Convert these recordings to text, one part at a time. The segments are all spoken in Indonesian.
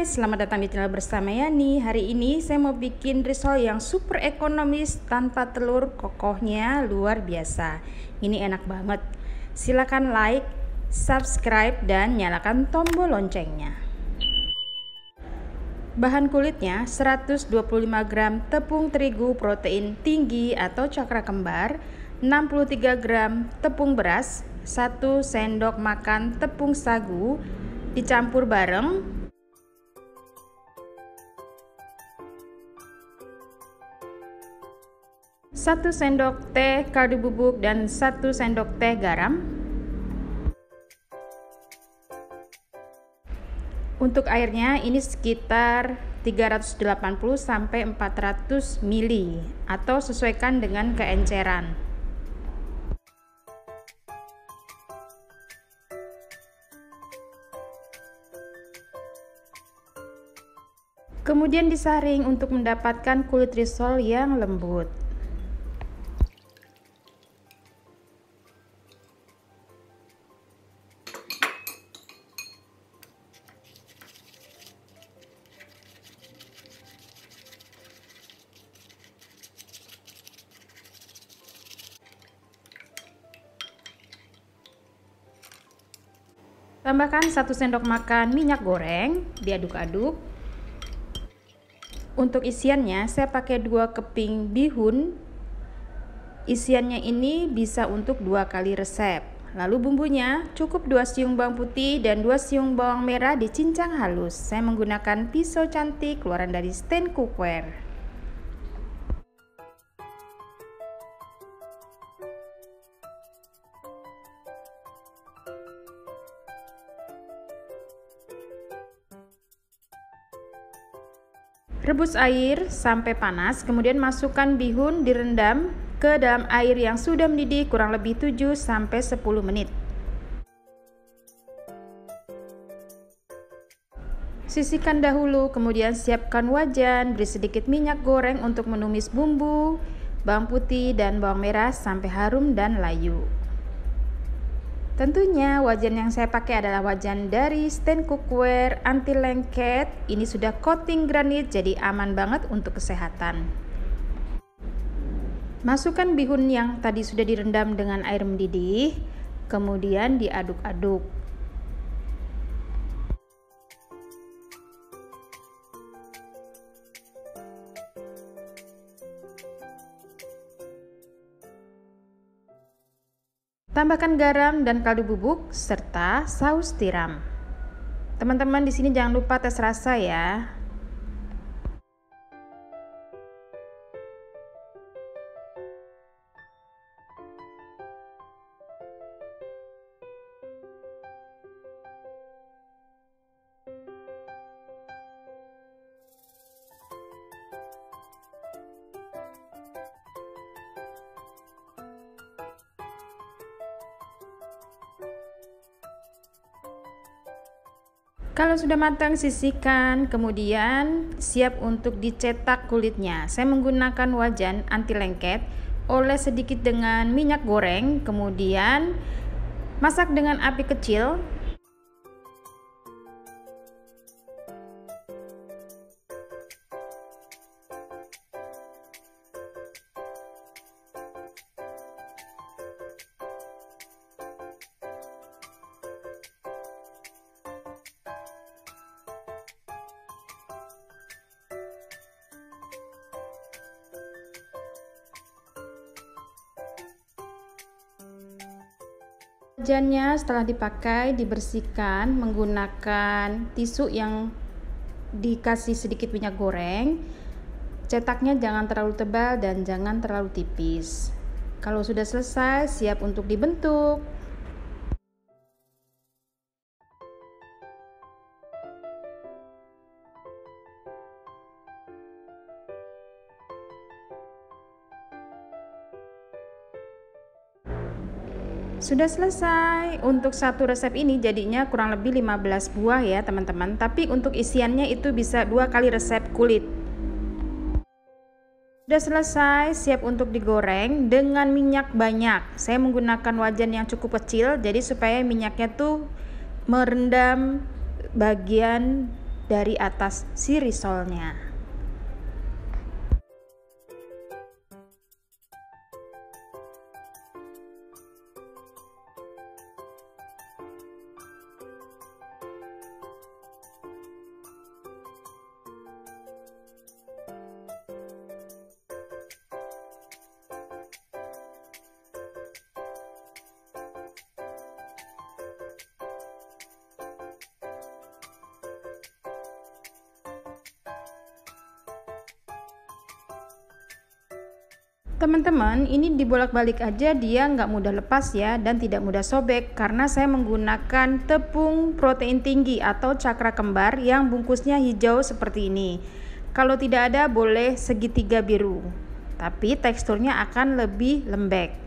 Hai, selamat datang di channel bersama Yani. Hari ini saya mau bikin risol yang super ekonomis tanpa telur, kokohnya luar biasa. Ini enak banget. Silakan like, subscribe, dan nyalakan tombol loncengnya. Bahan kulitnya 125 gram tepung terigu protein tinggi atau cakra kembar, 63 gram tepung beras, 1 sendok makan tepung sagu, dicampur bareng. 1 sendok teh kaldu bubuk dan 1 sendok teh garam. Untuk airnya ini sekitar 380 sampai 400 ml atau sesuaikan dengan keenceran. Kemudian disaring untuk mendapatkan kulit risol yang lembut. Tambahkan 1 sendok makan minyak goreng, diaduk-aduk. Untuk isiannya saya pakai 2 keping bihun. Isiannya ini bisa untuk 2 kali resep. Lalu bumbunya cukup 2 siung bawang putih dan 2 siung bawang merah dicincang halus. Saya menggunakan pisau cantik keluaran dari stand cookware. Rebus air sampai panas, kemudian masukkan bihun direndam ke dalam air yang sudah mendidih kurang lebih 7 sampai 10 menit. Sisihkan dahulu, kemudian siapkan wajan, beri sedikit minyak goreng untuk menumis bumbu, bawang putih dan bawang merah sampai harum dan layu. Tentunya wajan yang saya pakai adalah wajan dari stand cookware anti lengket. Ini sudah coating granit jadi aman banget untuk kesehatan. Masukkan bihun yang tadi sudah direndam dengan air mendidih, kemudian diaduk-aduk. Tambahkan garam dan kaldu bubuk serta saus tiram. Teman-teman di sini jangan lupa tes rasa ya. Kalau sudah matang, sisihkan, kemudian siap untuk dicetak kulitnya. Saya menggunakan wajan anti lengket, oles sedikit dengan minyak goreng, kemudian masak dengan api kecil. Wajannya setelah dipakai dibersihkan menggunakan tisu yang dikasih sedikit minyak goreng. Cetaknya jangan terlalu tebal dan jangan terlalu tipis. Kalau sudah selesai, siap untuk dibentuk. Sudah selesai. Untuk satu resep ini jadinya kurang lebih 15 buah ya teman-teman. Tapi untuk isiannya itu bisa 2 kali resep kulit. Sudah selesai, siap untuk digoreng dengan minyak banyak. Saya menggunakan wajan yang cukup kecil jadi supaya minyaknya tuh merendam bagian dari atas si risolnya. Teman-teman, ini dibolak-balik aja, dia nggak mudah lepas ya, dan tidak mudah sobek karena saya menggunakan tepung protein tinggi atau cakra kembar yang bungkusnya hijau seperti ini. Kalau tidak ada boleh segitiga biru, tapi teksturnya akan lebih lembek.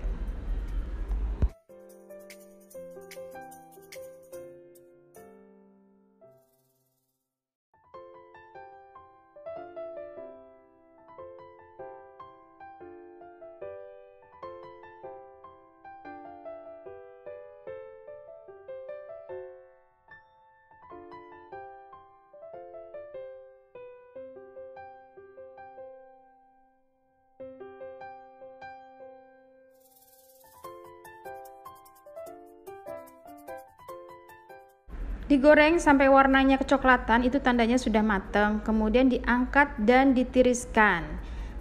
Digoreng sampai warnanya kecoklatan, itu tandanya sudah matang. Kemudian diangkat dan ditiriskan.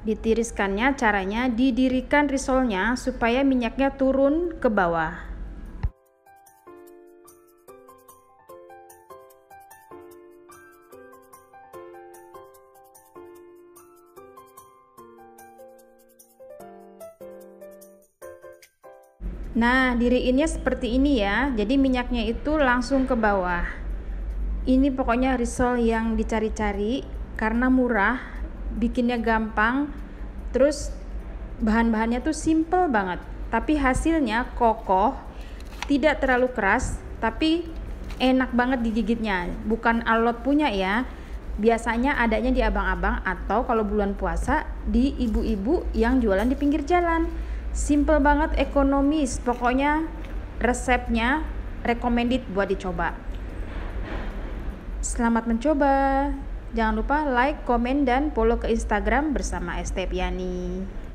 Ditiriskannya caranya didirikan risolnya supaya minyaknya turun ke bawah. Nah, diriinnya seperti ini ya. Jadi minyaknya itu langsung ke bawah. Ini pokoknya risol yang dicari-cari karena murah, bikinnya gampang. Terus bahan-bahannya tuh simple banget, tapi hasilnya kokoh, tidak terlalu keras, tapi enak banget digigitnya. Bukan alot punya ya. Biasanya adanya di abang-abang atau kalau bulan puasa di ibu-ibu yang jualan di pinggir jalan. Simple banget, ekonomis, pokoknya resepnya recommended buat dicoba. Selamat mencoba. Jangan lupa like, komen, dan follow ke Instagram bersama Estepiani.